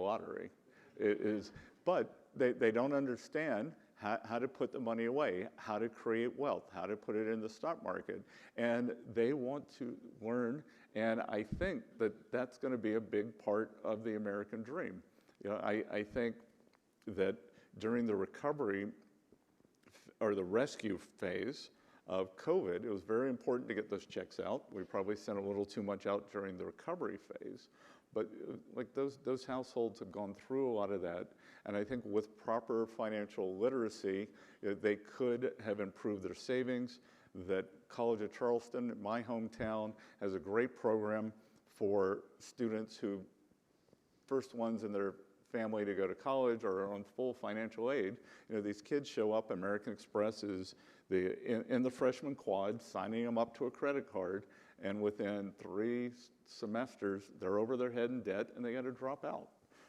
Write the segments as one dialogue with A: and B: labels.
A: lottery. But they don't understand how to put the money away, how to create wealth, how to put it in the stock market. And they want to learn, and I think that that's going to be a big part of the American dream. I think that during the recovery or the rescue phase of COVID, it was very important to get those checks out. We probably sent a little too much out during the recovery phase. But like those households have gone through a lot of that, and I think with proper financial literacy, they could have improved their savings. That College of Charleston, my hometown, has a great program for students who, first ones in their family to go to college or are on full financial aid. These kids show up, American Express is in the freshman quad, signing them up to a credit card, and within 3 semesters, they're over their head in debt and they got to drop out.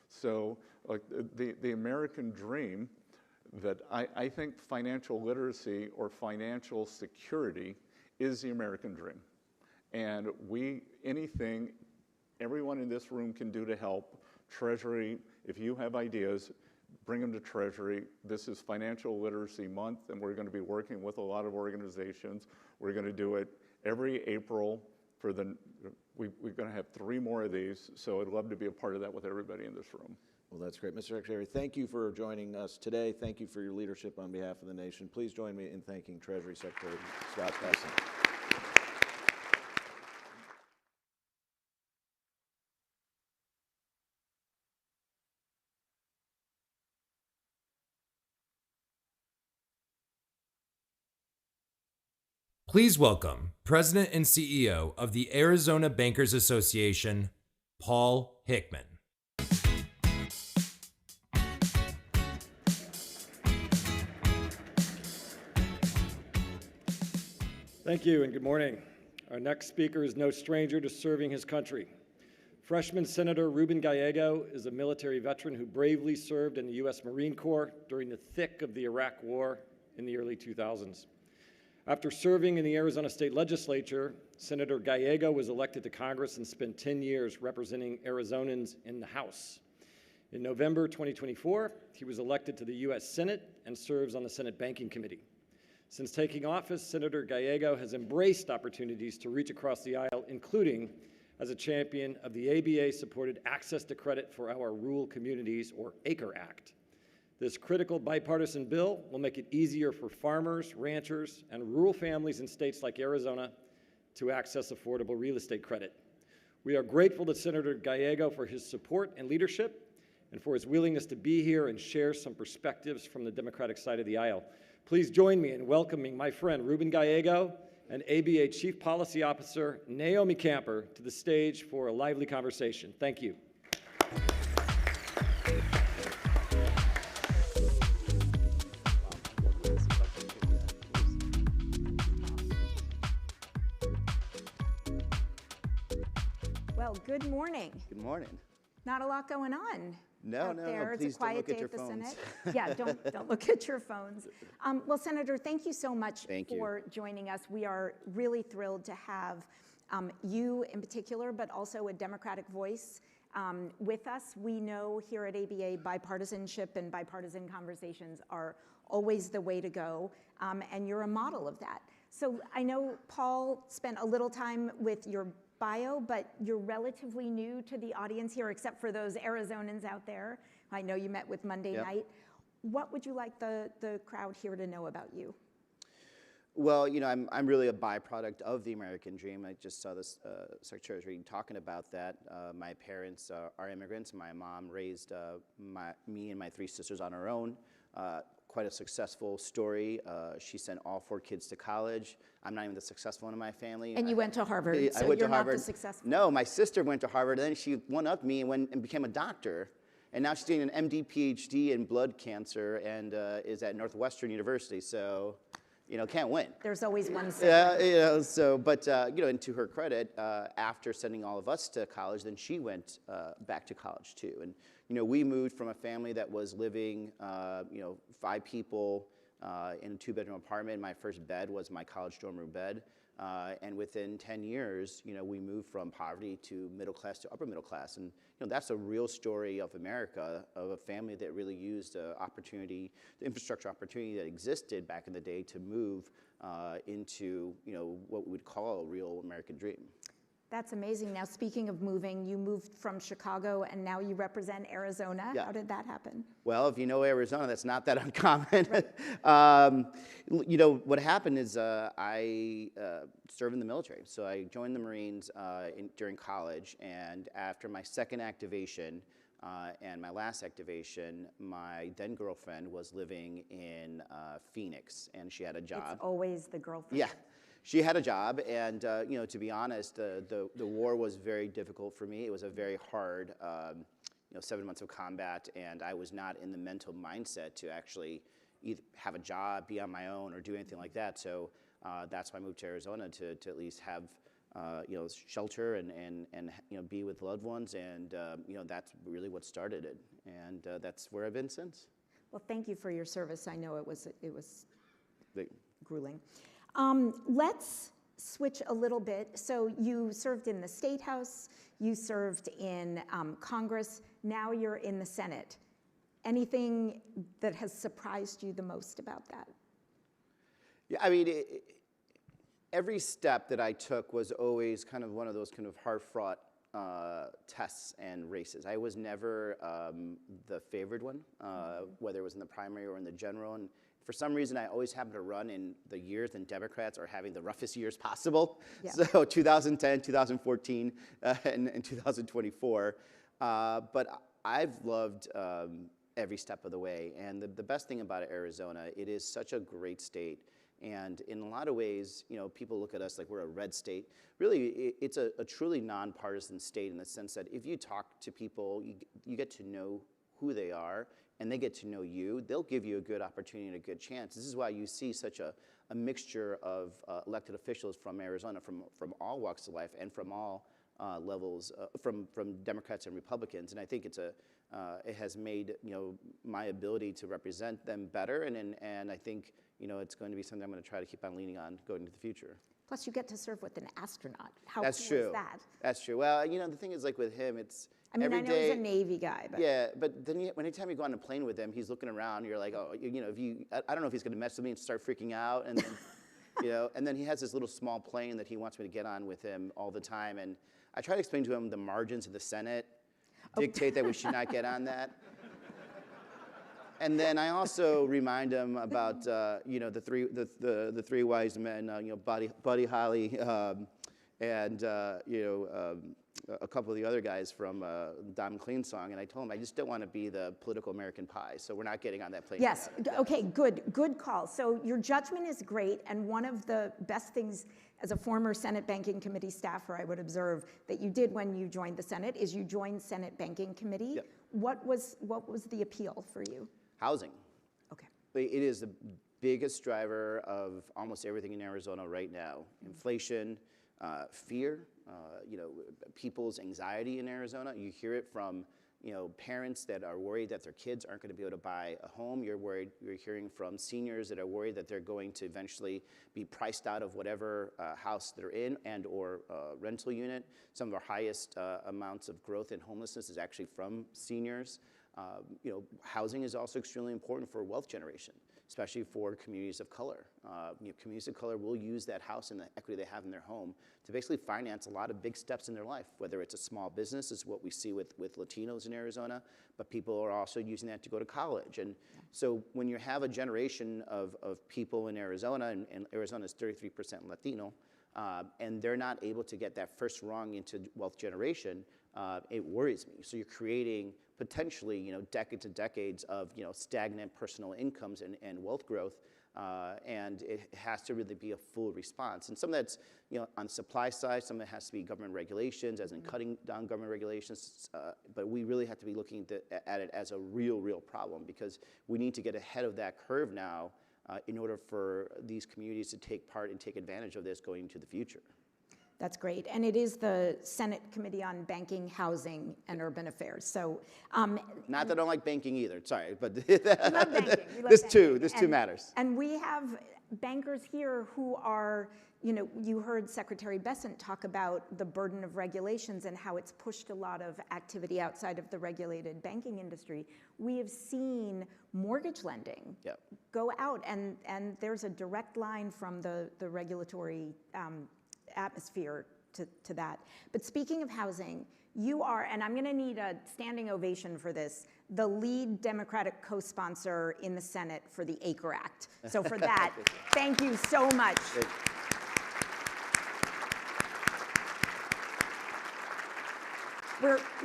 A: So like the American dream, that I think financial literacy or financial security is the American dream. And everyone in this room can do to help. Treasury, if you have ideas, bring them to Treasury. This is Financial Literacy Month, and we're going to be working with a lot of organizations. We're going to do it every April we're going to have 3 more of these, so I'd love to be a part of that with everybody in this room.
B: Well, that's great. Mr. Secretary, thank you for joining us today. Thank you for your leadership on behalf of the nation. Please join me in thanking Treasury Secretary Scott Bessent.
C: Please welcome President and CEO of the Arizona Bankers Association, Paul Hickman.
D: Thank you and good morning. Our next speaker is no stranger to serving his country. Freshman Senator Ruben Gallego is a military veteran who bravely served in the U.S. Marine Corps during the thick of the Iraq War in the early 2000s. After serving in the Arizona State Legislature, Senator Gallego was elected to Congress and spent 10 years representing Arizonans in the House. In November 2024, he was elected to the U.S. Senate and serves on the Senate Banking Committee. Since taking office, Senator Gallego has embraced opportunities to reach across the aisle, including as a champion of the ABA-supported Access to Credit for Our Rural Communities, or ACRE Act. This critical bipartisan bill will make it easier for farmers, ranchers, and rural families in states like Arizona to access affordable real estate credit. We are grateful to Senator Gallego for his support and leadership and for his willingness to be here and share some perspectives from the Democratic side of the aisle. Please join me in welcoming my friend Ruben Gallego and ABA Chief Policy Officer Naomi Camper to the stage for a lively conversation. Thank you.
E: Good morning.
F: Good morning.
E: Not a lot going on.
F: No, please don't look at your phones.
E: Yeah, don't look at your phones. Well, Senator, thank you so much for joining us. We are really thrilled to have you in particular, but also a Democratic voice with us. We know here at ABA bipartisanship and bipartisan conversations are always the way to go, and you're a model of that. So I know Paul spent a little time with your bio, but you're relatively new to the audience here, except for those Arizonans out there. I know you met with Monday night. What would you like the crowd here to know about you?
F: Well, I'm really a byproduct of the American dream. I just saw this Secretary talking about that. My parents are immigrants. My mom raised me and my 3 sisters on her own. Quite a successful story. She sent all 4 kids to college. I'm not even the successful one in my family.
E: And you went to Harvard, so you're not the successful.
F: No, my sister went to Harvard, and then she one-upped me and went and became a doctor. And now she's doing an MD, PhD in blood cancer and is at Northwestern University. So, can't win.
E: There's always one.
F: But and to her credit, after sending all of us to college, then she went back to college too. And we moved from a family that was living, 5 people in a 2-bedroom apartment. My first bed was my college dorm room bed. And within 10 years, we moved from poverty to middle class to upper middle class. And that's a real story of America, of a family that really used the infrastructure opportunity that existed back in the day to move into what we would call a real American dream.
E: That's amazing. Now, speaking of moving, you moved from Chicago and now you represent Arizona.
F: Yeah.
E: How did that happen?
F: Well, if you know Arizona, that's not that uncommon.
E: Right.
F: What happened is I served in the military. So I joined the Marines during college, and after my second activation and my last activation, my then girlfriend was living in Phoenix, and she had a job.
E: It's always the girlfriend.
F: Yeah. She had a job, and to be honest, the war was very difficult for me. It was a very hard, 7 months of combat, and I was not in the mental mindset to actually either have a job, be on my own, or do anything like that. So that's why I moved to Arizona to at least have shelter and be with loved ones, and that's really what started it, and that's where I've been since.
E: Well, thank you for your service. I know it was grueling. Let's switch a little bit. So you served in the State House, you served in Congress, now you're in the Senate. Anything that has surprised you the most about that?
F: Yeah, I mean, every step that I took was always kind of one of those kind of hard-fought tests and races. I was never the favored one, whether it was in the primary or in the general. And for some reason, I always happened to run in the years when Democrats are having the roughest years possible. Yeah. So 2010, 2014, and 2024. But I've loved every step of the way. And the best thing about Arizona, it is such a great state. And in a lot of ways, people look at us like we're a red state. Really, it's a truly nonpartisan state in the sense that if you talk to people, you get to know who they are, and they get to know you. They'll give you a good opportunity and a good chance. This is why you see such a mixture of elected officials from Arizona, from all walks of life, and from all levels, from Democrats and Republicans. And I think it has made my ability to represent them better, and I think it's going to be something I'm going to try to keep on leaning on going into the future.
E: Plus, you get to serve with an astronaut. How
F: That's
E: cool
F: true.
E: is that?
F: That's true. Well, the thing is, like with him, it's
E: I mean,
F: every
E: I know
F: day,
E: he's a Navy guy, but
F: yeah. But then, anytime you go on a plane with him, he's looking around. You're like, oh, I don't know if he's going to mess with me and start freaking out, and then, and then he has this little small plane that he wants me to get on with him all the time, and I try to explain to him the margins of the Senate dictate that we should not get on that. And then I also remind him about the three wise men, Buddy Holly, and a couple of the other guys from Don McLean song. And I told him I just don't want to be the political American pie, so we're not getting on that plane.
E: Yes. Okay. Good call. So your judgment is great, and one of the best things as a former Senate Banking Committee staffer, I would observe that you did when you joined the Senate is you joined Senate Banking Committee.
F: Yep.
E: What was the appeal for you?
F: Housing.
E: Okay.
F: It is the biggest driver of almost everything in Arizona right now. Inflation, fear, people's anxiety in Arizona. You hear it from parents that are worried that their kids aren't going to be able to buy a home. You're hearing from seniors that are worried that they're going to eventually be priced out of whatever house they're in and or rental unit. Some of our highest amounts of growth in homelessness is actually from seniors. Housing is also extremely important for wealth generation, especially for communities of color. Communities of color will use that house and the equity they have in their home to basically finance a lot of big steps in their life, whether it's a small business, is what we see with Latinos in Arizona, but people are also using that to go to college. And so when you have a generation of people in Arizona, and Arizona is 33% Latino, and they're not able to get that first rung into wealth generation, it worries me. So you're creating potentially, decades and decades of, stagnant personal incomes and wealth growth, and it has to really be a full response. And some of that's, on the supply side, some of it has to be government regulations, as in cutting down government regulations, but we really have to be looking at it as a real problem, because we need to get ahead of that curve now in order for these communities to take part and take advantage of this going into the future.
E: That's great. And it is the Senate Committee on Banking, Housing, and Urban Affairs. So,
F: not that I don't like banking either, sorry, but
E: we love banking.
F: this too matters.
E: And we have bankers here who are, you know, you heard Secretary Bessent talk about the burden of regulations and how it's pushed a lot of activity outside of the regulated banking industry. We have seen mortgage lending go out, and there's a direct line from the regulatory atmosphere to that. But speaking of housing, you are, and I'm going to need a standing ovation for this, the lead Democratic co-sponsor in the Senate for the ACRE Act. So for that, thank you so much.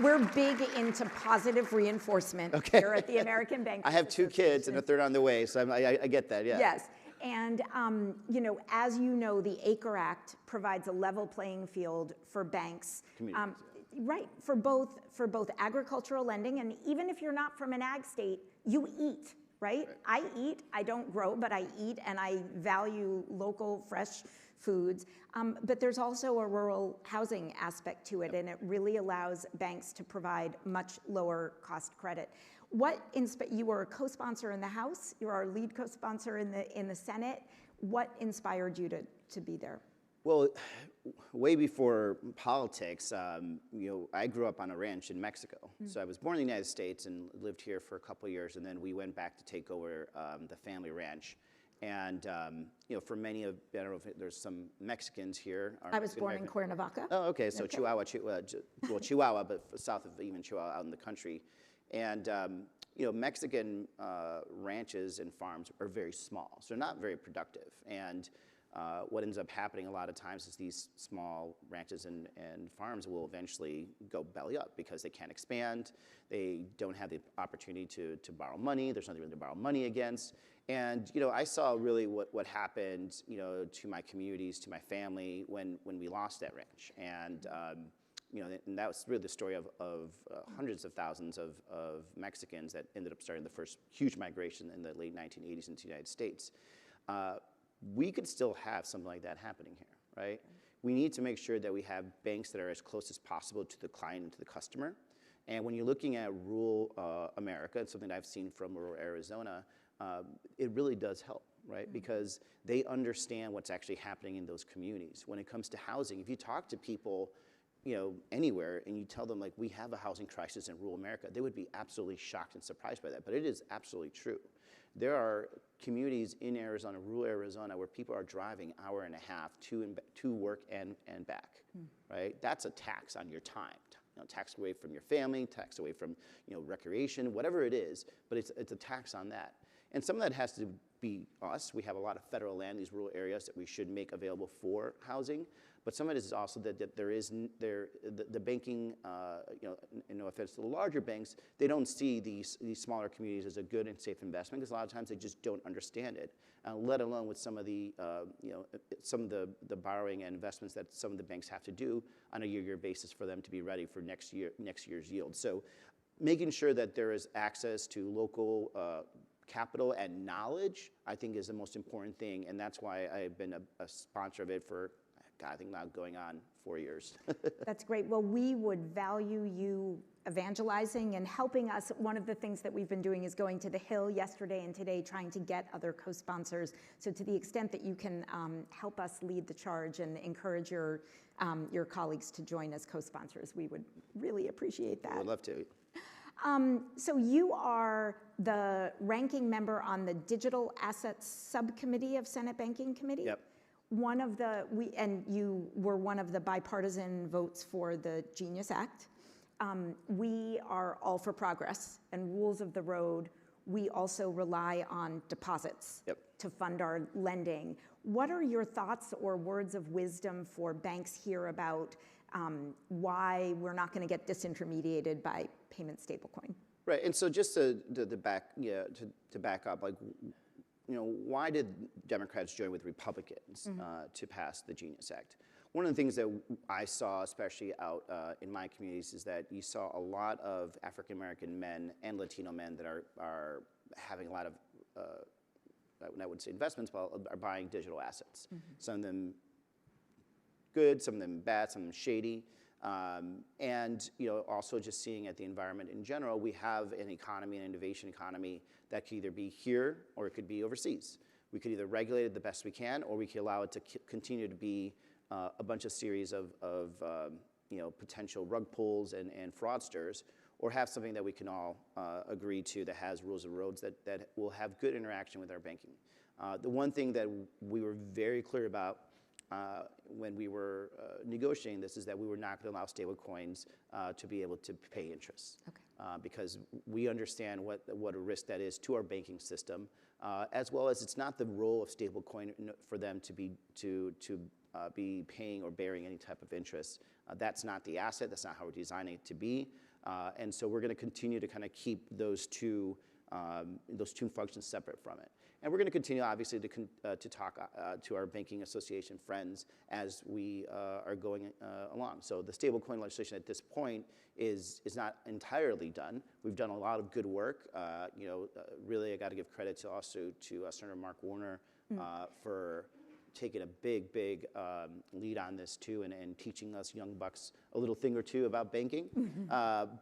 E: We're big into positive reinforcement here at the American Bankers
F: I have 2 kids, and a third on the way, so I get that, yeah.
E: Yes. And, you know, as you know, the ACRE Act provides a level playing field for banks. Right, for both agricultural lending, and even if you're not from an ag state, you eat, right? I eat, I don't grow, but I eat, and I value local, fresh foods. But there's also a rural housing aspect to it, and it really allows banks to provide much lower cost credit. You were a co-sponsor in the House, you're our lead co-sponsor in the Senate. What inspired you to be there?
F: Well, way before politics, you know, I grew up on a ranch in Mexico. So I was born in the United States and lived here for a couple of years, and then we went back to take over the family ranch. And, you know, for many of, I don't know if there's some Mexicans here.
E: I was born in Cuernavaca.
F: Oh, okay, so okay. Chihuahua, but south of even Chihuahua, out in the country. And, you know, Mexican ranches and farms are very small, so they're not very productive. And what ends up happening a lot of times is these small ranches and farms will eventually go belly up because they can't expand, they don't have the opportunity to borrow money, there's nothing really to borrow money against. And, you know, I saw really what happened, you know, to my communities, to my family when we lost that ranch. And, you know, and that was really the story of hundreds of thousands of Mexicans that ended up starting the first huge migration in the late 1980s into the United States. We could still have something like that happening here, right? We need to make sure that we have banks that are as close as possible to the client and to the customer. And when you're looking at rural America, it's something that I've seen from rural Arizona, it really does help, right? Because they understand what's actually happening in those communities. When it comes to housing, if you talk to people, you know, anywhere, and you tell them, like, we have a housing crisis in rural America, they would be absolutely shocked and surprised by that, but it is absolutely true. There are communities in Arizona, rural Arizona, where people are driving an hour and a half to work and back, right? That's a tax on your time. You know, tax away from your family, tax away from, you know, recreation, whatever it is, but it's a tax on that. And some of that has to be us. We have a lot of federal land in these rural areas that we should make available for housing. But some of it is also that the banking, you know, no offense to the larger banks, they don't see these smaller communities as a good and safe investment because a lot of times they just don't understand it. Let alone with some of the, you know, some of the borrowing and investments that some of the banks have to do on a year-to-year basis for them to be ready for next year's yield. So, making sure that there is access to local capital and knowledge, I think, is the most important thing, and that's why I've been a sponsor of it for, God, I think now going on 4 years.
E: That's great. Well, we would value you evangelizing and helping us. One of the things that we've been doing is going to the Hill yesterday and today, trying to get other co-sponsors. So to the extent that you can help us lead the charge and encourage your colleagues to join as co-sponsors, we would really appreciate that.
F: I would love to.
E: So you are the ranking member on the Digital Assets Subcommittee of Senate Banking Committee.
F: Yep.
E: And you were one of the bipartisan votes for the Genius Act. We are all for progress and rules of the road. We also rely on deposits to fund our lending. What are your thoughts or words of wisdom for banks here about why we're not going to get disintermediated by payment stablecoin?
F: Right, and so just to back up, like, you know, why did Democrats join with Republicans to pass the Genius Act? One of the things that I saw, especially out in my communities, is that you saw a lot of African American men and Latino men that are having a lot of, I wouldn't say investments, but are buying digital assets. Some of them good, some of them bad, some of them shady. And, you know, also just seeing at the environment in general, we have an economy, an innovation economy that could either be here or it could be overseas. We could either regulate it the best we can, or we could allow it to continue to be a bunch of series of potential rug pulls and fraudsters, or have something that we can all agree to that has rules of roads that will have good interaction with our banking. The one thing that we were very clear about when we were negotiating this is that we were not going to allow stable coins to be able to pay interest. Okay. Because we understand what a risk that is to our banking system, as well as it's not the role of stable coin for them to be paying or bearing any type of interest. That's not the asset. That's not how we're designing it to be. And so we're going to continue to kind of keep those two functions separate from it. And we're going to continue, obviously, to talk to our banking association friends as we are going along. So the stablecoin legislation at this point is not entirely done. We've done a lot of good work. Really, I got to give credit to Senator Mark Warner for taking a big lead on this too, and teaching us young bucks a little thing or two about banking.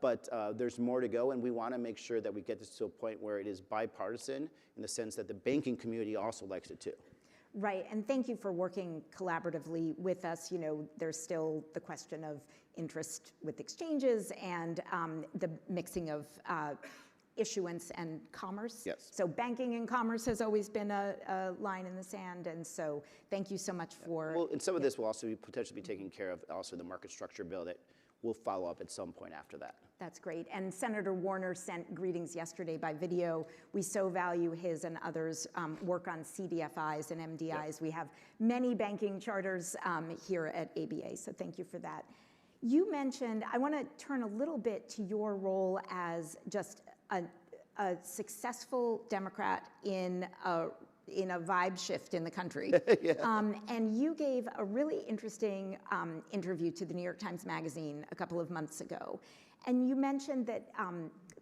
F: But there's more to go, and we want to make sure that we get this to a point where it is bipartisan in the sense that the banking community also likes it too.
E: Right, and thank you for working collaboratively with us. There's still the question of interest with exchanges and the mixing of issuance and commerce.
F: Yes.
E: So banking and commerce has always been a line in the sand, and so thank you so much for.
F: Well, and some of this will also potentially be taken care of, also the market structure bill that will follow up at some point after that.
E: That's great. And Senator Warner sent greetings yesterday by video. We so value his and others' work on CDFIs and MDIs. Yep. We have many banking charters here at ABA, so thank you for that. You mentioned, I want to turn a little bit to your role as just a successful Democrat in a vibe shift in the country. Yeah. And you gave a really interesting interview to the New York Times Magazine a couple of months ago. And you mentioned that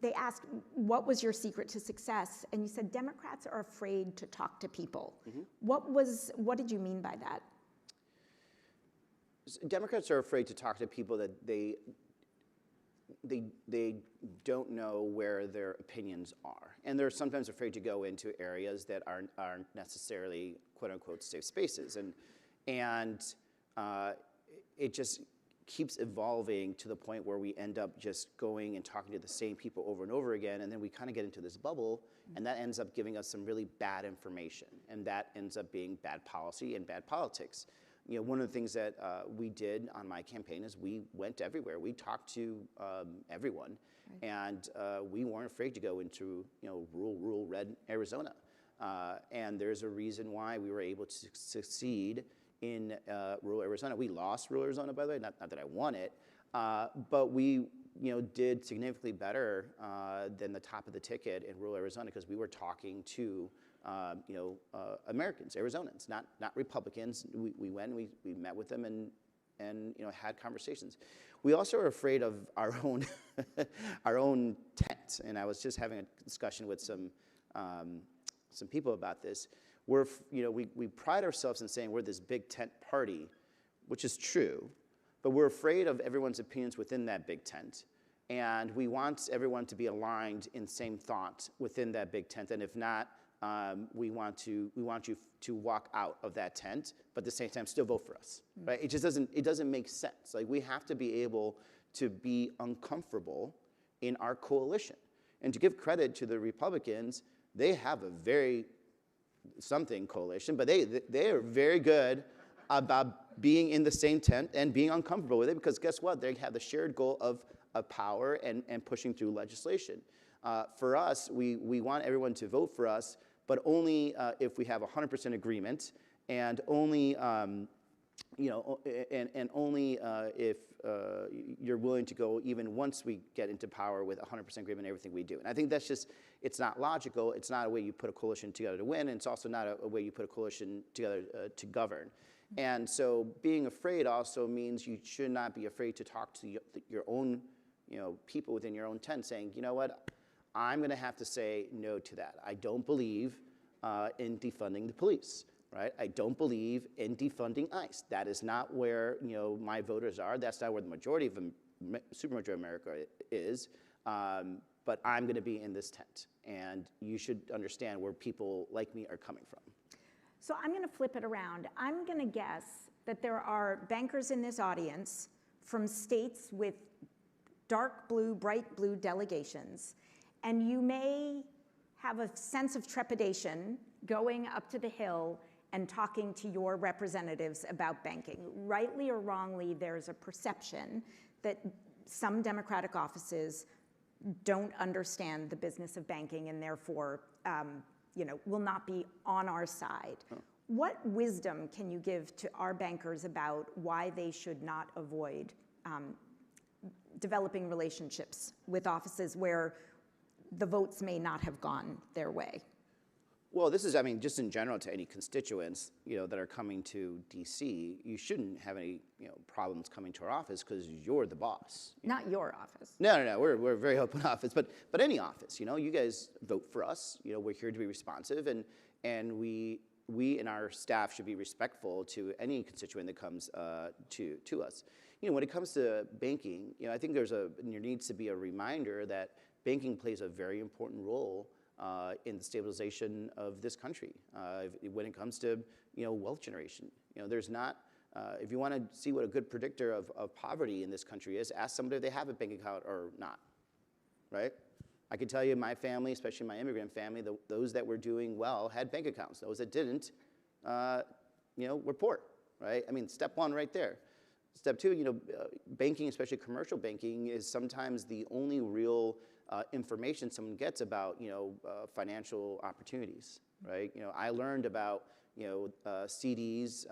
E: they asked, what was your secret to success? And you said, Democrats are afraid to talk to people. Mm-hmm. What did you mean by that?
F: Democrats are afraid to talk to people that they don't know where their opinions are. And they're sometimes afraid to go into areas that aren't necessarily, quote unquote, safe spaces. And it just keeps evolving to the point where we end up just going and talking to the same people over and over again, and then we kind of get into this bubble, and that ends up giving us some really bad information, and that ends up being bad policy and bad politics. One of the things that we did on my campaign is we went everywhere. We talked to everyone, right. And we weren't afraid to go into rural red Arizona. And there's a reason why we were able to succeed in rural Arizona. We lost rural Arizona, by the way, not that I won it, but we did significantly better than the top of the ticket in rural Arizona because we were talking to Americans, Arizonans, not Republicans. We went, we met with them and had conversations. We also are afraid of our own our own tent. And I was just having a discussion with some people about this. We pride ourselves in saying we're this big tent party, which is true, but we're afraid of everyone's opinions within that big tent. And we want everyone to be aligned in same thought within that big tent. And if not, we want you to walk out of that tent, but at the same time still vote for us, right? It just doesn't make sense. Like, we have to be able to be uncomfortable in our coalition. And to give credit to the Republicans, they have a very something coalition, but they are very good about being in the same tent and being uncomfortable with it, because guess what? They have the shared goal of power and pushing through legislation. For us, we want everyone to vote for us, but only if we have 100% agreement, and only only if you're willing to go even once we get into power with 100% agreement in everything we do. And I think that's just, it's not logical. It's not a way you put a coalition together to win, and it's also not a way you put a coalition together to govern. And so being afraid also means you should not be afraid to talk to your own people within your own tent, saying, you know what, I'm going to have to say no to that. I don't believe in defunding the police, right? I don't believe in defunding ICE. That is not where my voters are. That's not where the majority of them, supermajority of America is. But I'm going to be in this tent, and you should understand where people like me are coming from.
E: So I'm going to flip it around. I'm going to guess that there are bankers in this audience from states with dark blue, bright blue delegations, and you may have a sense of trepidation going up to the Hill and talking to your representatives about banking. Rightly or wrongly, there's a perception that some Democratic offices don't understand the business of banking and therefore will not be on our side. Oh. What wisdom can you give to our bankers about why they should not avoid developing relationships with offices where the votes may not have gone their way?
F: Well, this is, I mean, just in general to any constituents, that are coming to DC, you shouldn't have any, problems coming to our office because you're the boss.
E: Not your office.
F: No. We're a very open office, but any office, you guys vote for us. We're here to be responsive, and we and our staff should be respectful to any constituent that comes to us. When it comes to banking, I think there needs to be a reminder that banking plays a very important role in the stabilization of this country. When it comes to wealth generation, there's not. If you want to see what a good predictor of poverty in this country is, ask somebody if they have a bank account or not, right? I can tell you my family, especially my immigrant family, those that were doing well had bank accounts. Those that didn't, were poor, right? I mean, step one right there. Step two, banking, especially commercial banking, is sometimes the only real information someone gets about, financial opportunities, right? I learned about, CDs,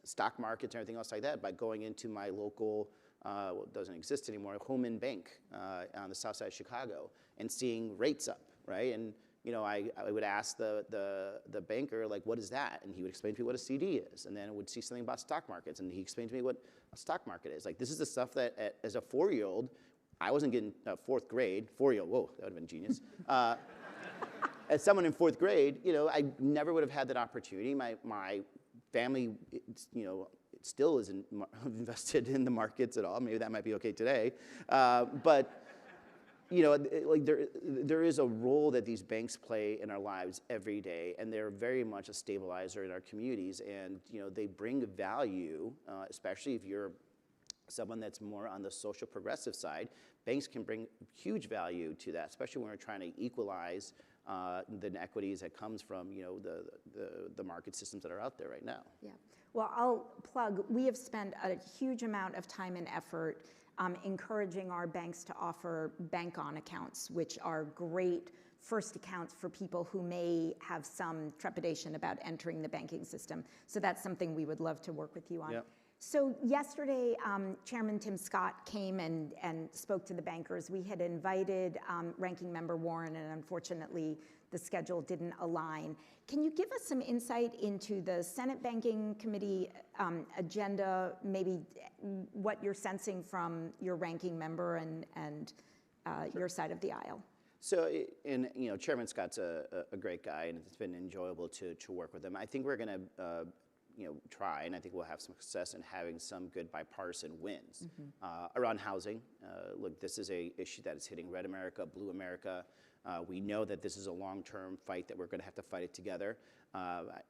F: stock markets and everything else like that by going into my local, well, it doesn't exist anymore, Home Bank on the south side of Chicago and seeing rates up, right? And, I would ask the banker, like, what is that? And he would explain to me what a CD is. And then I would see something about stock markets, and he explained to me what a stock market is. Like, this is the stuff that, as a 4-year-old, I wasn't getting 4th grade, 4-year-old, whoa, that would have been genius. As someone in 4th grade, I never would have had that opportunity. My family, still isn't invested in the markets at all. Maybe that might be okay today. But like there is a role that these banks play in our lives every day, and they're very much a stabilizer in our communities. And they bring value, especially if you're someone that's more on the social progressive side. Banks can bring huge value to that, especially when we're trying to equalize the inequities that comes from the market systems that are out there right now.
E: Yeah. Well, I'll plug. We have spent a huge amount of time and effort encouraging our banks to offer bank-on accounts, which are great first accounts for people who may have some trepidation about entering the banking system. So that's something we would love to work with you on. Yep. So yesterday, Chairman Tim Scott came and spoke to the bankers. We had invited Ranking Member Warren, and unfortunately, the schedule didn't align. Can you give us some insight into the Senate Banking Committee agenda, maybe what you're sensing from your ranking member and sure. Your side of the aisle?
F: So, Chairman Scott's a great guy, and it's been enjoyable to work with him. I think we're going to try, and I think we'll have some success in having some good bipartisan wins around housing. Look, this is a issue that is hitting red America, blue America. We know that this is a long-term fight that we're going to have to fight it together.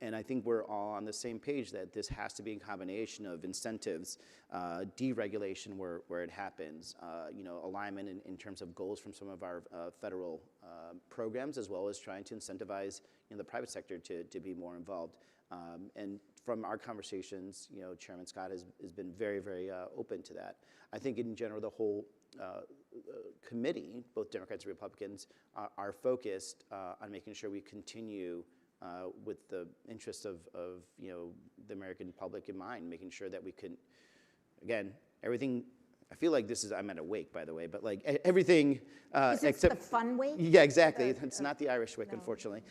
F: And I think we're all on the same page that this has to be a combination of incentives, deregulation where it happens, alignment in terms of goals from some of our federal programs, as well as trying to incentivize the private sector to be more involved. And from our conversations, Chairman Scott has been very, very open to that. I think in general, the whole committee, both Democrats and Republicans, are focused on making sure we continue with the interests of the American public in mind, making sure that we can, again, everything. I feel like this is, I'm at a wake, by the way, but like everything
E: is this
F: except
E: the fun wake?
F: Yeah, exactly. It's not the Irish wake, no. Unfortunately.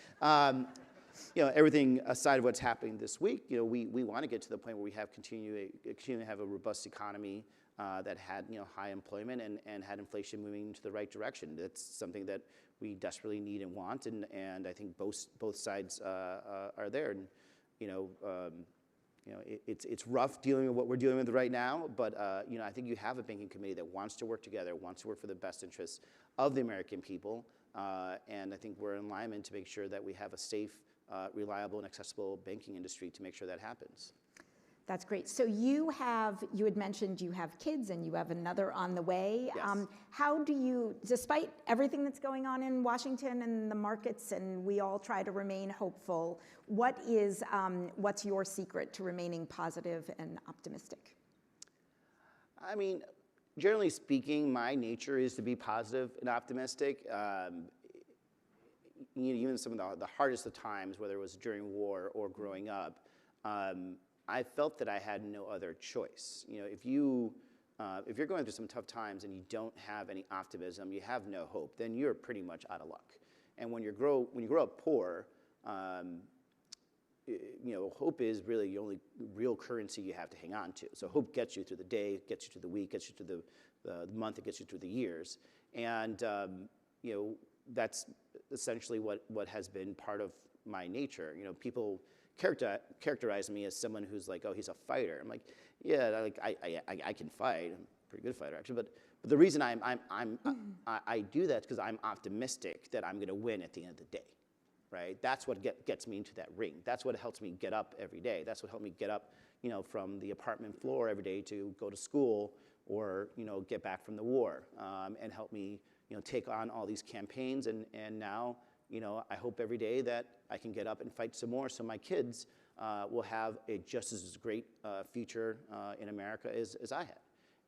F: Everything aside of what's happening this week, we want to get to the point where we have continue to have a robust economy that had high employment and had inflation moving into the right direction. That's something that we desperately need and want, and I think both sides are there. And it's rough dealing with what we're dealing with right now, but I think you have a banking committee that wants to work together, wants to work for the best interests of the American people, and I think we're in alignment to make sure that we have a safe reliable and accessible banking industry to make sure that happens.
E: That's great. So you had mentioned you have kids and you have another on the way.
F: Yes.
E: How do you, despite everything that's going on in Washington and the markets, and we all try to remain hopeful, what's your secret to remaining positive and optimistic?
F: I mean, generally speaking, my nature is to be positive and optimistic. Even some of the hardest of times, whether it was during war or growing up, I felt that I had no other choice. If you're going through some tough times and you don't have any optimism, you have no hope, then you're pretty much out of luck. And when you grow up poor, hope is really the only real currency you have to hang on to. So hope gets you through the day, gets you through the week, gets you through the month, it gets you through the years. And that's essentially what has been part of my nature. People characterize me as someone who's like, oh, he's a fighter. I'm like, yeah, I can fight. I'm a pretty good fighter, actually. But the reason I do that is because I'm optimistic that I'm going to win at the end of the day, right? That's what gets me into that ring. That's what helps me get up every day. That's what helped me get up, from the apartment floor every day to go to school or get back from the war, and help me take on all these campaigns. And now, I hope every day that I can get up and fight some more so my kids will have a just as great future in America as I had.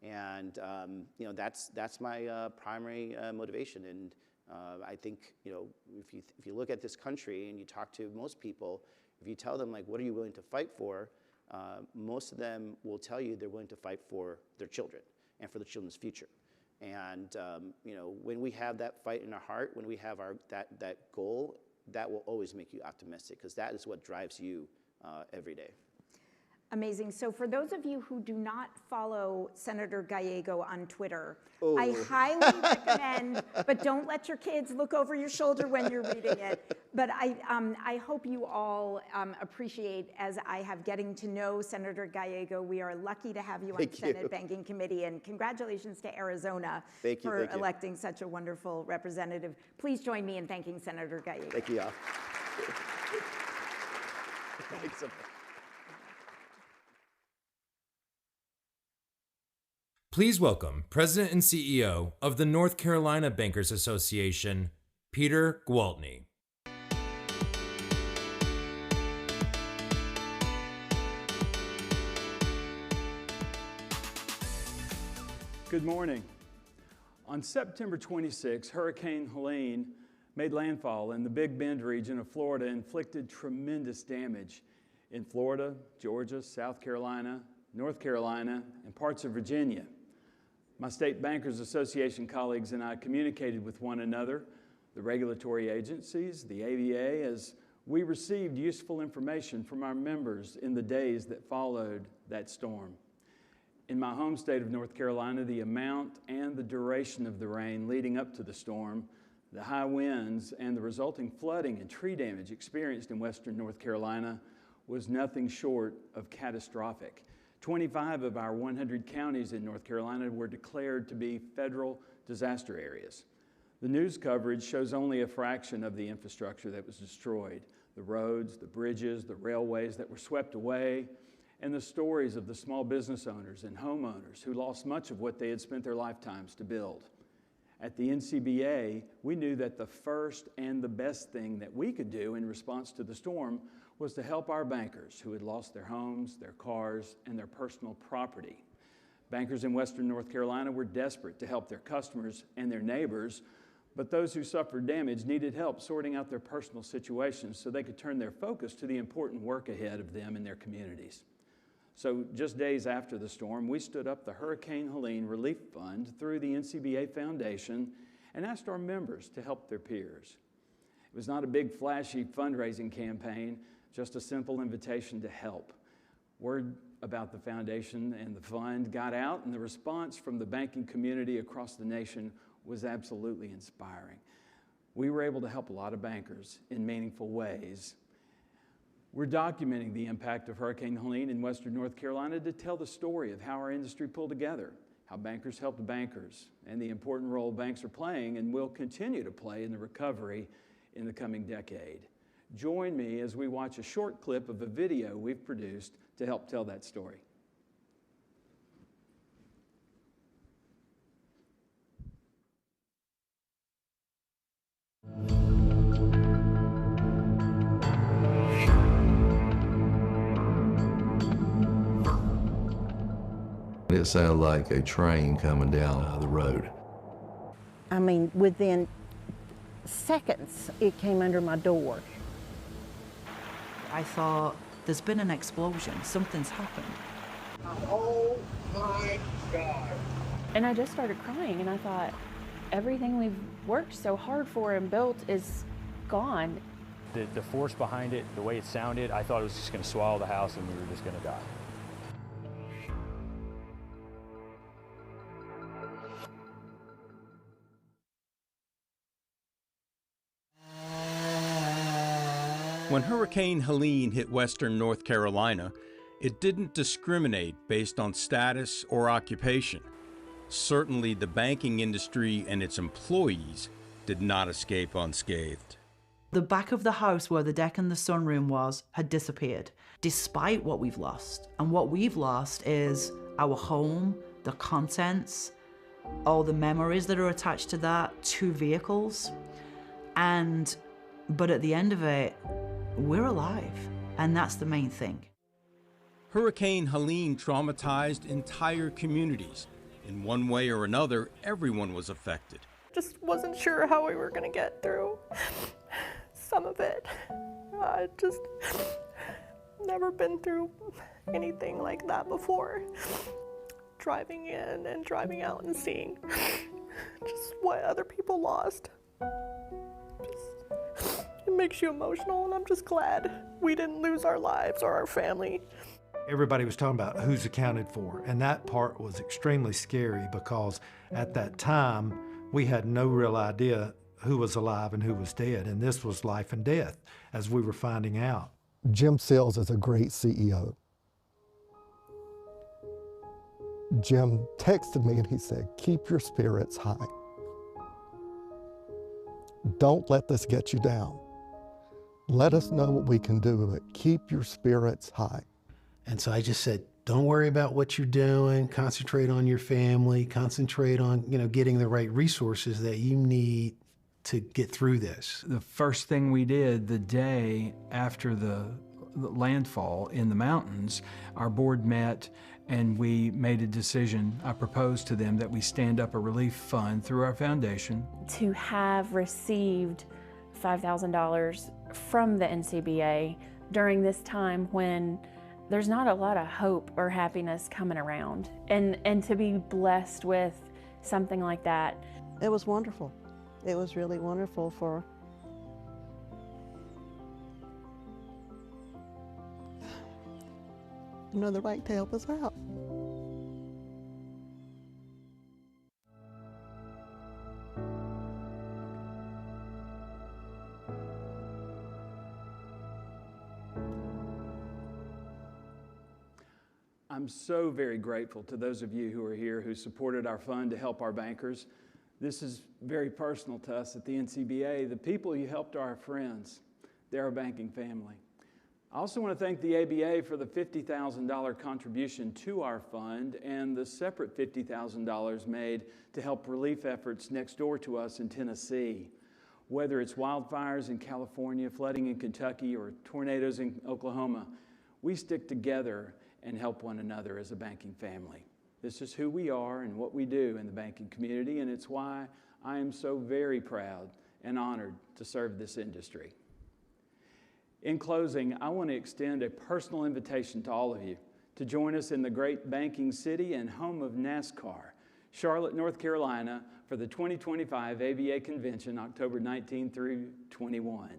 F: And that's my primary motivation. And I think if you look at this country and you talk to most people, if you tell them like, what are you willing to fight for, most of them will tell you they're willing to fight for their children and for the children's future. And when we have that fight in our heart, when we have that goal, that will always make you optimistic, because that is what drives you every day.
E: Amazing. So for those of you who do not follow Senator Gallego on Twitter,
F: Oh.
E: I highly recommend, but don't let your kids look over your shoulder when you're reading it. But I hope you all appreciate, as I have getting to know Senator Gallego. We are lucky to have you on the Senate Banking Committee, and congratulations to Arizona for electing such a wonderful representative. Please join me in thanking Senator Gallego.
F: Thank you all. Thanks so much.
C: Please welcome President and CEO of the North Carolina Bankers Association, Peter Gwaltney.
G: Good morning. On September 26, Hurricane Helene made landfall in the Big Bend region of Florida, inflicted tremendous damage in Florida, Georgia, South Carolina, North Carolina, and parts of Virginia. My State Bankers Association colleagues and I communicated with one another, the regulatory agencies, the ABA, as we received useful information from our members in the days that followed that storm. In my home state of North Carolina, the amount and the duration of the rain leading up to the storm, the high winds, and the resulting flooding and tree damage experienced in western North Carolina was nothing short of catastrophic. 25 of our 100 counties in North Carolina were declared to be federal disaster areas. The news coverage shows only a fraction of the infrastructure that was destroyed: the roads, the bridges, the railways that were swept away, and the stories of the small business owners and homeowners who lost much of what they had spent their lifetimes to build. At the NCBA, we knew that the first and the best thing that we could do in response to the storm was to help our bankers who had lost their homes, their cars, and their personal property. Bankers in western North Carolina were desperate to help their customers and their neighbors, but those who suffered damage needed help sorting out their personal situations so they could turn their focus to the important work ahead of them in their communities. So just days after the storm, we stood up the Hurricane Helene Relief Fund through the NCBA Foundation and asked our members to help their peers. It was not a big, flashy fundraising campaign, just a simple invitation to help. Word about the foundation and the fund got out, and the response from the banking community across the nation was absolutely inspiring. We were able to help a lot of bankers in meaningful ways. We're documenting the impact of Hurricane Helene in western North Carolina to tell the story of how our industry pulled together, how bankers helped bankers, and the important role banks are playing and will continue to play in the recovery in the coming decade. Join me as we watch a short clip of a video we've produced to help tell that story.
H: It sounded like a train coming down the road.
I: I mean, within seconds, it came under my door.
J: I thought, there's been an explosion, something's happened.
K: Oh my God.
L: And I just started crying, and I thought, everything we've worked so hard for and built is gone.
M: The force behind it, the way it sounded, I thought it was just gonna swallow the house and we were just gonna die.
N: When Hurricane Helene hit western North Carolina, it didn't discriminate based on status or occupation. Certainly the banking industry and its employees did not escape unscathed.
J: The back of the house where the deck and the sunroom was had disappeared, despite what we've lost. And what we've lost is our home, the contents, all the memories that are attached to that, 2 vehicles. But at the end of it, we're alive, and that's the main thing.
N: Hurricane Helene traumatized entire communities. In one way or another, everyone was affected.
O: Just wasn't sure how we were going to get through some of it. I just never been through anything like that before. Driving in and driving out and seeing just what other people lost. It makes you emotional, and I'm just glad we didn't lose our lives or our family.
P: Everybody was talking about who's accounted for, and that part was extremely scary because at that time, we had no real idea who was alive and who was dead, and this was life and death as we were finding out.
Q: Jim Sills is a great CEO. Jim texted me and he said, keep your spirits high. Don't let this get you down. Let us know what we can do, but keep your spirits high.
R: And so I just said, don't worry about what you're doing, concentrate on your family, concentrate on, getting the right resources that you need to get through this.
G: The first thing we did the day after the landfall in the mountains, our board met and we made a decision. I proposed to them that we stand up a relief fund through our foundation.
L: To have received $5,000 from the NCBA during this time when there's not a lot of hope or happiness coming around, and to be blessed with something like that.
S: It was wonderful. It was really wonderful for the bank to help us out.
G: I'm so very grateful to those of you who are here who supported our fund to help our bankers. This is very personal to us at the NCBA. The people you helped are our friends. They're our banking family. I also want to thank the ABA for the $50,000 contribution to our fund and the separate $50,000 made to help relief efforts next door to us in Tennessee. Whether it's wildfires in California, flooding in Kentucky, or tornadoes in Oklahoma, we stick together and help one another as a banking family. This is who we are and what we do in the banking community, and it's why I am so very proud and honored to serve this industry. In closing, I want to extend a personal invitation to all of you to join us in the great banking city and home of NASCAR, Charlotte, North Carolina, for the 2025 ABA Convention, October 19 through 21.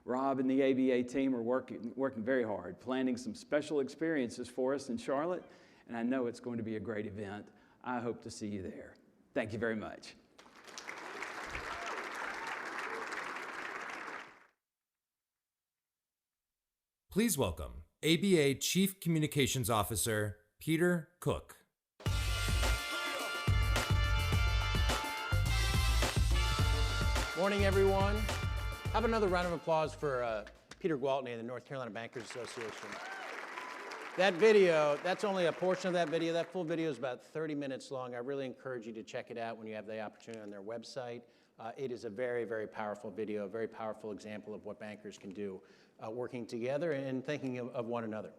G: Rob and the ABA team are working very hard, planning some special experiences for us in Charlotte, and I know it's going to be a great event. I hope to see you there. Thank you very much.
C: Please welcome ABA Chief Communications Officer, Peter Cook.
T: Morning, everyone. Have another round of applause for
B: Peter Gwaltney of the North Carolina Bankers Association. That video, that's only a portion of that video. That full video is about 30 minutes long. I really encourage you to check it out when you have the opportunity on their website. It is a very, very powerful video, a very powerful example of what bankers can do working together and thinking of one another.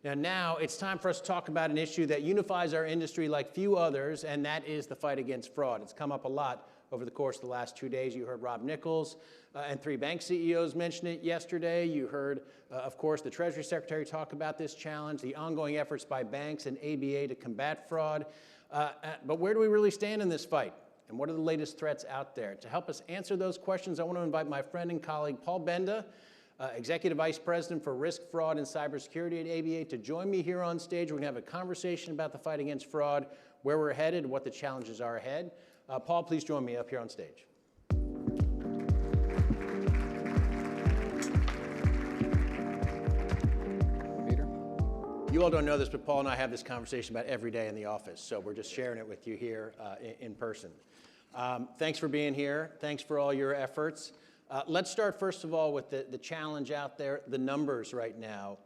B: Now it's time for us to talk about an issue that unifies our industry like few others, and that is the fight against fraud. It's come up a lot over the course of the last 2 days. You heard Rob Nichols and 3 bank CEOs mention it yesterday. You heard, of course, the Treasury Secretary talk about this challenge, the ongoing efforts by banks and ABA to combat fraud. But where do we really stand in this fight? And what are the latest threats out there? To help us answer those questions, I want to invite my friend and colleague, Paul Benda, Executive Vice President for Risk, Fraud, and Cybersecurity at ABA, to join me here on stage. We're going to have a conversation about the fight against fraud, where we're headed, what the challenges are ahead. Paul, please join me up here on stage. Peter? You all don't know this, but Paul and I have this conversation about every day in the office, so we're just sharing it with you here in person. Thanks for being here. Thanks for all your efforts. Let's start, first of all, with the challenge out there, the numbers right now.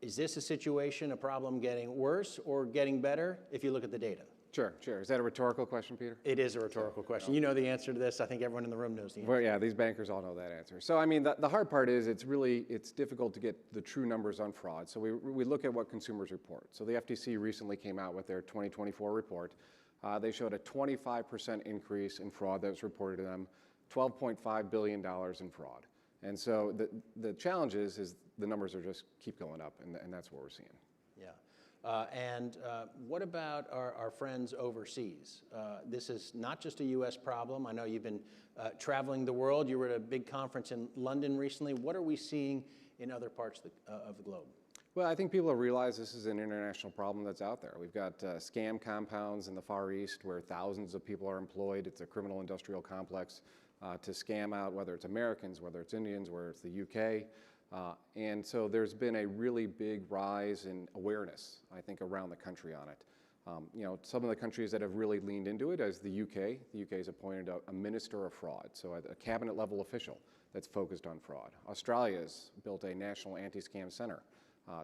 B: Is this a situation, a problem getting worse or getting better if you look at the data?
T: Sure. Is that a rhetorical question, Peter?
B: It is a rhetorical question. You know the answer to this. I think everyone in the room knows the answer.
T: Well, yeah, these bankers all know that answer. So, I mean, the hard part is it's difficult to get the true numbers on fraud. So we look at what consumers report. So the FTC recently came out with their 2024 report. They showed a 25% increase in fraud that was reported to them, $12.5 billion in fraud. And so the challenge is the numbers are just keep going up, and that's what we're seeing.
B: Yeah. What about our friends overseas? This is not just a U.S. problem. I know you've been traveling the world. You were at a big conference in London recently. What are we seeing in other parts of the globe?
T: Well, I think people have realized this is an international problem that's out there. We've got scam compounds in the Far East where thousands of people are employed. It's a criminal industrial complex to scam out, whether it's Americans, whether it's Indians, whether it's the UK. And so there's been a really big rise in awareness, I think, around the country on it. You know, some of the countries that have really leaned into it is the UK. The UK has appointed a minister of fraud, so a cabinet level official that's focused on fraud. Australia's built a national anti-scam center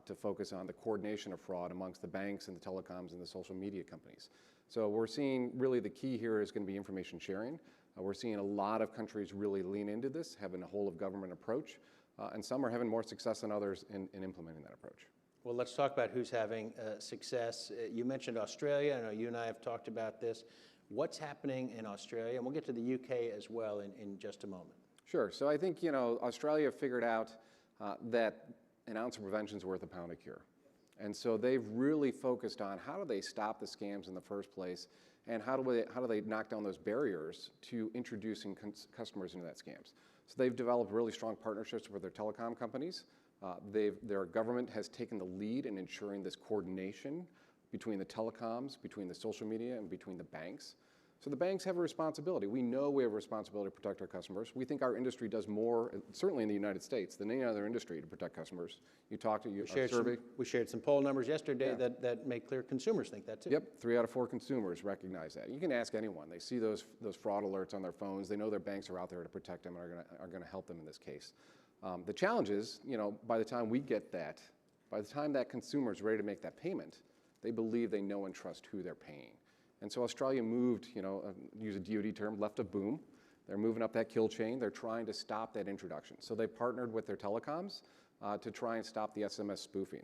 T: to focus on the coordination of fraud amongst the banks and the telecoms and the social media companies. So we're seeing really the key here is going to be information sharing. We're seeing a lot of countries really lean into this, having a whole of government approach. And some are having more success than others in implementing that approach.
B: Well, let's talk about who's having success. You mentioned Australia. I know you and I have talked about this. What's happening in Australia? And we'll get to the UK as well in just a moment.
T: Sure. So I think, you know, Australia figured out that an ounce of prevention is worth a pound of cure. And so they've really focused on how do they stop the scams in the first place, and how do they knock down those barriers to introducing customers into that scams. So they've developed really strong partnerships with their telecom companies. Their government has taken the lead in ensuring this coordination between the telecoms, between the social media, and between the banks. So the banks have a responsibility. We know we have a responsibility to protect our customers. We think our industry does more, certainly in the United States, than any other industry to protect customers. You talked to our survey.
B: We shared some poll numbers yesterday that make clear consumers think that too.
T: Yep, 3 out of 4 consumers recognize that. You can ask anyone. They see those fraud alerts on their phones. They know their banks are out there to protect them and are going to help them in this case. The challenge is, you know, by the time we get that, by the time that consumer is ready to make that payment, they believe they know and trust who they're paying. And so Australia moved, you know, use a DoD term, left of boom. They're moving up that kill chain. They're trying to stop that introduction. So they partnered with their telecoms to try and stop the SMS spoofing.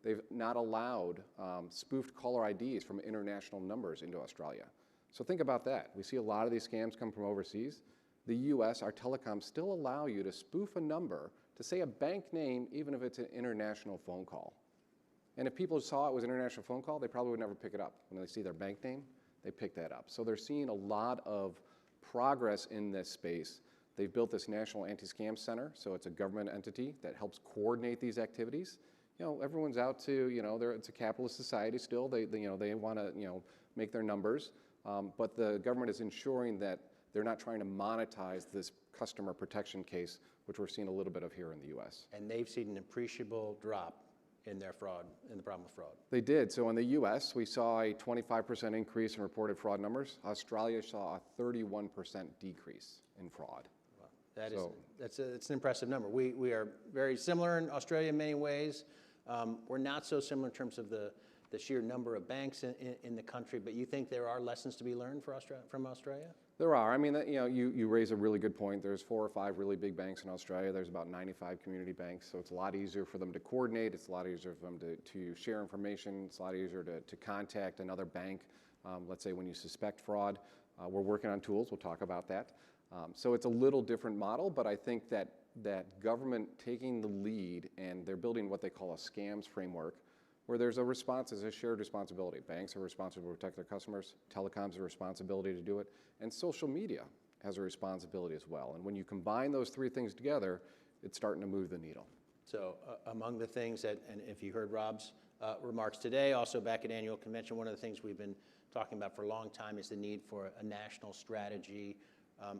T: They've not allowed spoofed caller IDs from international numbers into Australia. So think about that. We see a lot of these scams come from overseas. The US, our telecoms still allow you to spoof a number to say a bank name, even if it's an international phone call. And if people saw it was an international phone call, they probably would never pick it up. When they see their bank name, they pick that up. So they're seeing a lot of progress in this space. They've built this National Anti-Scam Center, so it's a government entity that helps coordinate these activities. You know, everyone's out to, you know, it's a capitalist society still. They want to, you know, make their numbers. But the government is ensuring that they're not trying to monetize this customer protection case, which we're seeing a little bit of here in the U.S.
B: And they've seen an appreciable drop in their fraud, in the problem of fraud.
T: They did. So in the U.S., we saw a 25% increase in reported fraud numbers. Australia saw a 31% decrease in fraud.
B: Wow. That's an impressive number. We are very similar in Australia in many ways. We're not so similar in terms of the sheer number of banks in the country, but you think there are lessons to be learned from Australia?
T: There are. I mean, you raise a really good point. There's 4 or 5 really big banks in Australia. There's about 95 community banks, so it's a lot easier for them to coordinate. It's a lot easier for them to share information. It's a lot easier to contact another bank, let's say when you suspect fraud. We're working on tools. We'll talk about that. So it's a little different model, but I think that government taking the lead, and they're building what they call a scams framework, where there's a response as a shared responsibility. Banks are responsible to protect their customers, telecoms have a responsibility to do it, and social media has a responsibility as well. And when you combine those 3 things together, it's starting to move the needle.
B: So among the things that, and if you heard Rob's remarks today, also back at annual convention, one of the things we've been talking about for a long time is the need for a national strategy,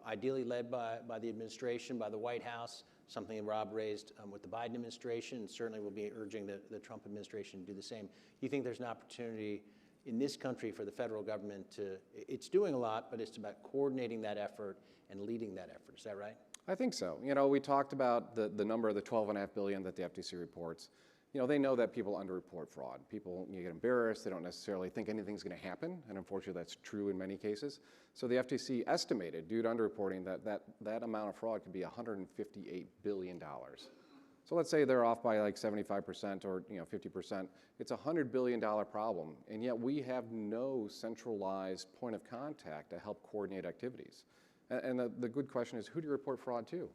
B: ideally led by the administration, by the White House, something that Rob raised with the Biden administration, and certainly will be urging the Trump administration to do the same. You think there's an opportunity in this country for the federal government it's doing a lot, but it's about coordinating that effort and leading that effort. Is that right?
T: I think so. We talked about the number of the $12.5 billion that the FTC reports. They know that people underreport fraud. People get embarrassed. They don't necessarily think anything's going to happen, and unfortunately that's true in many cases. So the FTC estimated, due to underreporting, that amount of fraud could be $158 billion. So let's say they're off by like 75% or 50%. It's a $100 billion problem, and yet we have no centralized point of contact to help coordinate activities. And the good question is, who do you report fraud to? Do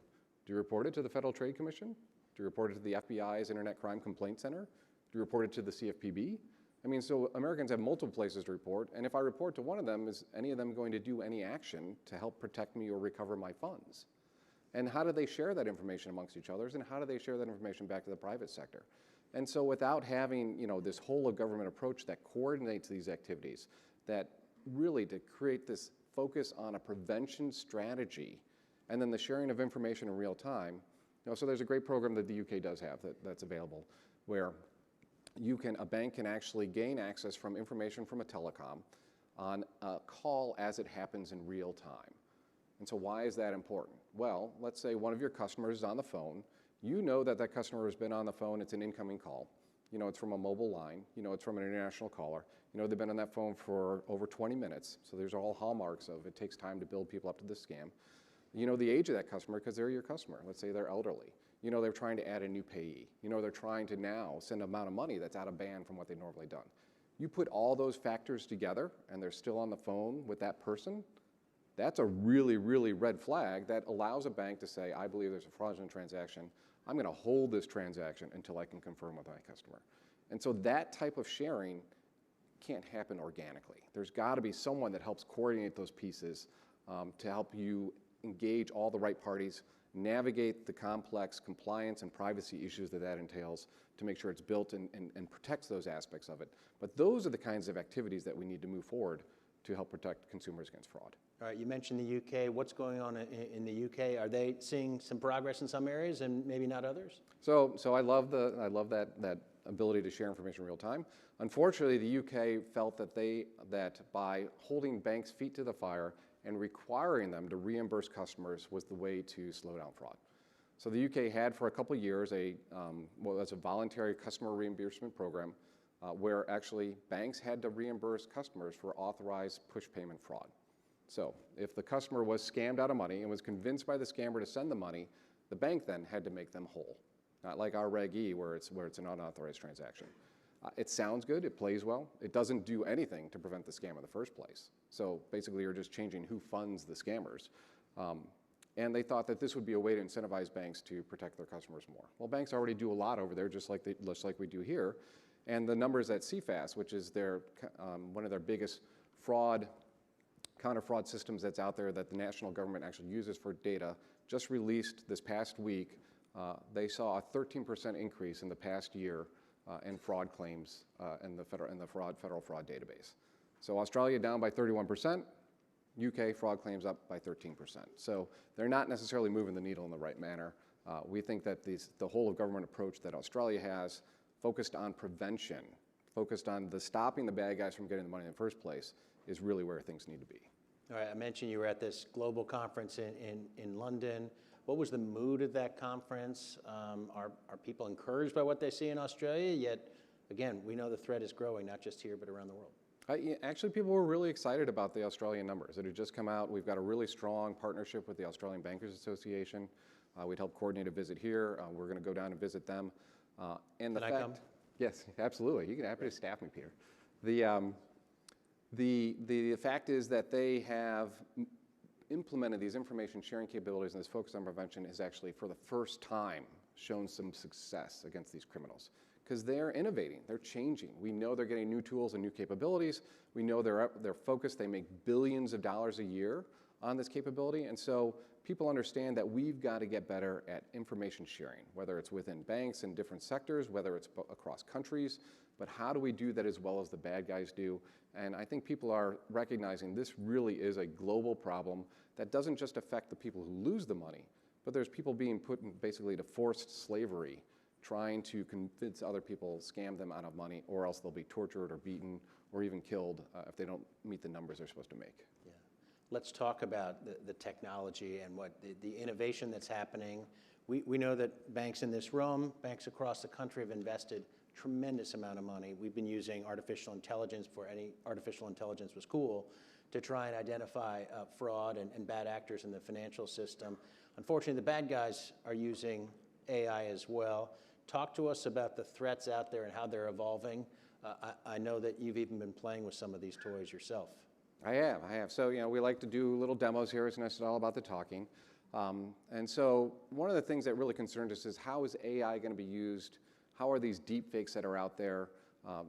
T: you report it to the Federal Trade Commission? Do you report it to the FBI's Internet Crime Complaint Center? Do you report it to the CFPB? I mean, so Americans have multiple places to report, and if I report to one of them, is any of them going to do any action to help protect me or recover my funds? And how do they share that information amongst each other, and how do they share that information back to the private sector? And so without having this whole of government approach that coordinates these activities, that really to create this focus on a prevention strategy, and then the sharing of information in real time. So there's a great program that the UK does have that's available, where a bank can actually gain access from information from a telecom on a call as it happens in real time. And so why is that important? Well, let's say one of your customers is on the phone. You know that customer has been on the phone. It's an incoming call. It's from a mobile line. It's from an international caller. They've been on that phone for over 20 minutes. So there's all hallmarks of it takes time to build people up to this scam. The age of that customer because they're your customer. Let's say they're elderly. They're trying to add a new payee. They're trying to now send an amount of money that's out of band from what they've normally done. You put all those factors together and they're still on the phone with that person, that's a really, really red flag that allows a bank to say, I believe there's a fraudulent transaction. I'm going to hold this transaction until I can confirm with my customer. And so that type of sharing can't happen organically. There's got to be someone that helps coordinate those pieces to help you engage all the right parties, navigate the complex compliance and privacy issues that entails to make sure it's built and protects those aspects of it. But those are the kinds of activities that we need to move forward to help protect consumers against fraud.
B: All right, you mentioned the UK. What's going on in the UK? Are they seeing some progress in some areas and maybe not others?
T: So I love that ability to share information in real time. Unfortunately, the UK felt that by holding banks' feet to the fire and requiring them to reimburse customers was the way to slow down fraud. So the UK had for a couple of years that's a voluntary customer reimbursement program where actually banks had to reimburse customers for authorized push payment fraud. So if the customer was scammed out of money and was convinced by the scammer to send the money, the bank then had to make them whole. Not like our Reg E where it's an unauthorized transaction. It sounds good, it plays well. It doesn't do anything to prevent the scam in the first place. So basically you're just changing who funds the scammers. And they thought that this would be a way to incentivize banks to protect their customers more. Well, banks already do a lot over there, just like we do here. And the numbers at CFAS, which is one of their biggest counter fraud systems that's out there that the national government actually uses for data, just released this past week. They saw a 13% increase in the past year in fraud claims in the federal fraud database. So Australia down by 31%, UK fraud claims up by 13%. So they're not necessarily moving the needle in the right manner. We think that the whole of government approach that Australia has, focused on prevention, focused on stopping the bad guys from getting the money in the first place, is really where things need to be.
B: All right, I mentioned you were at this global conference in London. What was the mood of that conference? Are people encouraged by what they see in Australia? Yet, again, we know the threat is growing, not just here, but around the world.
T: Actually, people were really excited about the Australian numbers that had just come out. We've got a really strong partnership with the Australian Bankers Association. We'd help coordinate a visit here. We're going to go down and visit them. And the
B: Can
T: fact,
B: I come?
T: Yes, absolutely. You can happy to staff me, Peter. The fact is that they have implemented these information sharing capabilities, and this focus on prevention has actually, for the first time, shown some success against these criminals. Because they're innovating, they're changing. We know they're getting new tools and new capabilities. We know they're focused. They make billions of dollars a year on this capability. And so people understand that we've got to get better at information sharing, whether it's within banks in different sectors, whether it's across countries. But how do we do that as well as the bad guys do? And I think people are recognizing this really is a global problem that doesn't just affect the people who lose the money, but there's people being put in basically to forced slavery, trying to convince other people, scam them out of money, or else they'll be tortured or beaten or even killed if they don't meet the numbers they're supposed to make.
B: Yeah. Let's talk about the technology and what the innovation that's happening. We know that banks in this room, banks across the country have invested tremendous amount of money. We've been using artificial intelligence for any artificial intelligence was cool to try and identify fraud and bad actors in the financial system. Unfortunately, the bad guys are using AI as well. Talk to us about the threats out there and how they're evolving. I know that you've even been playing with some of these toys yourself.
T: I have. So, we like to do little demos here. It's not all about the talking. And so one of the things that really concerned us is how is AI going to be used? How are these deep fakes that are out there,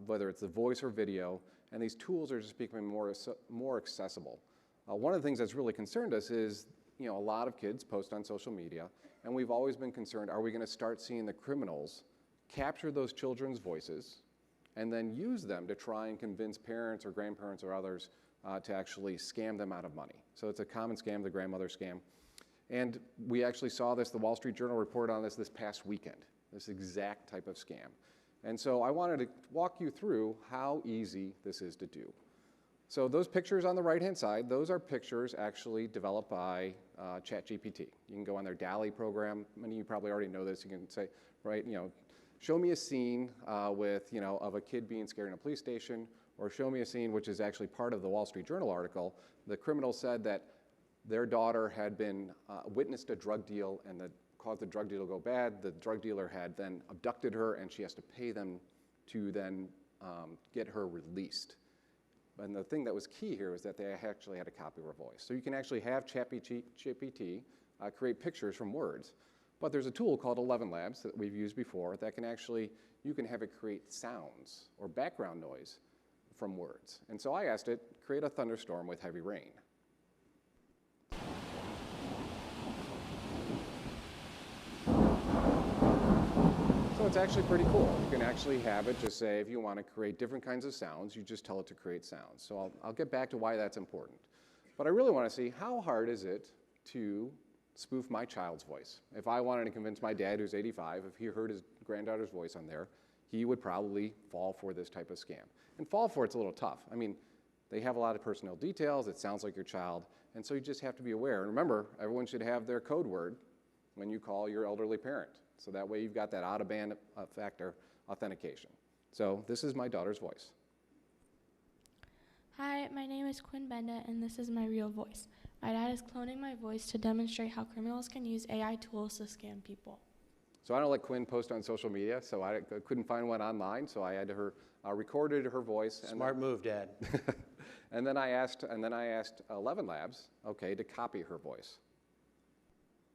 T: whether it's the voice or video, and these tools are just becoming more accessible. One of the things that's really concerned us is, a lot of kids post on social media, and we've always been concerned, are we going to start seeing the criminals capture those children's voices and then use them to try and convince parents or grandparents or others to actually scam them out of money? So it's a common scam, the grandmother scam. And we actually saw this, the Wall Street Journal reported on this past weekend, this exact type of scam. And so I wanted to walk you through how easy this is to do. So those pictures on the right-hand side, those are pictures actually developed by ChatGPT. You can go on their DALL-E program. Many of you probably already know this. You can say, right, show me a scene with, of a kid being scared in a police station, or show me a scene, which is actually part of the Wall Street Journal article. The criminal said that their daughter had been witnessed a drug deal and that caused the drug deal to go bad. The drug dealer had then abducted her, and she has to pay them to then get her released. And the thing that was key here was that they actually had a copy of her voice. So you can actually have ChatGPT create pictures from words. But there's a tool called 11 Labs that we've used before that can actually, you can have it create sounds or background noise from words. And so I asked it, create a thunderstorm with heavy rain. So it's actually pretty cool. You can actually have it just say, if you want to create different kinds of sounds, you just tell it to create sounds. So I'll get back to why that's important. But I really want to see, how hard is it to spoof my child's voice? If I wanted to convince my dad, who's 85, if he heard his granddaughter's voice on there, he would probably fall for this type of scam. And fall for it's a little tough. I mean, they have a lot of personal details. It sounds like your child. And so you just have to be aware. And remember, everyone should have their code word when you call your elderly parent. So that way you've got that out-of-band factor authentication. So this is my daughter's voice.
U: Hi, my name is Quinn Benda, and this is my real voice. My dad is cloning my voice to demonstrate how criminals can use AI tools to scam people.
T: So I don't let Quinn post on social media, so I couldn't find one online, so I had her recorded her voice.
B: Smart move, Dad.
T: and then I asked 11 Labs, okay, to copy her voice.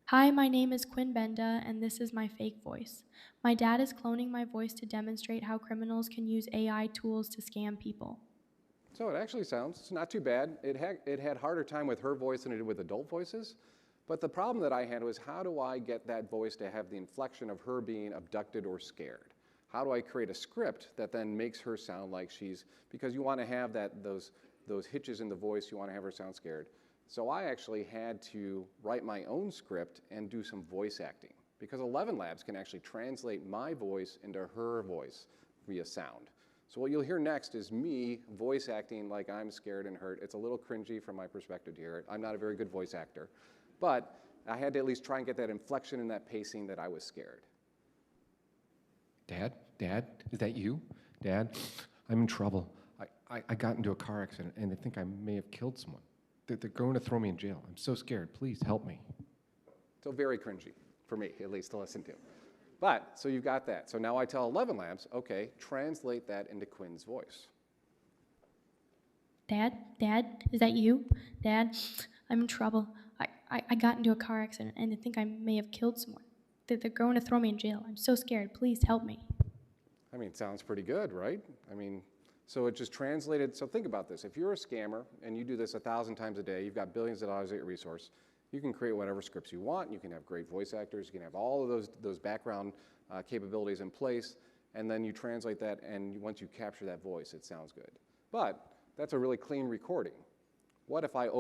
U: Hi, my name is Quinn Benda, and this is my fake voice. My dad is cloning my voice to demonstrate how criminals can use AI tools to scam people.
T: So it actually sounds not too bad. It had harder time with her voice than it did with adult voices. But the problem that I had was, how do I get that voice to have the inflection of her being abducted or scared? How do I create a script that then makes her sound like she's, because you want to have those hitches in the voice, you want to have her sound scared. So I actually had to write my own script and do some voice acting, because 11 Labs can actually translate my voice into her voice via sound. So what you'll hear next is me voice acting like I'm scared and hurt. It's a little cringy from my perspective to hear it. I'm not a very good voice actor. But I had to at least try and get that inflection and that pacing that I was scared.
A: Dad, is that you? Dad, I'm in trouble. I got into a car accident and they think I may have killed someone. They're going to throw me in jail. I'm so scared. Please help me.
T: So very cringy, for me at least, to listen to. But, so you've got that. So now I tell 11 Labs, okay, translate that into Quinn's voice.
U: Dad, is that you? Dad, I'm in trouble. I got into a car accident and they think I may have killed someone. They're going to throw me in jail. I'm so scared. Please help me.
T: I mean, it sounds pretty good, right? I mean, so it just translated. So think about this. If you're a scammer and you do this 1,000 times a day, you've got billions of dollars at your resource, you can create whatever scripts you want. You can have great voice actors. You can have all of those background capabilities in place. And then you translate that, and once you capture that voice, it sounds good. But that's a really clean recording. What if I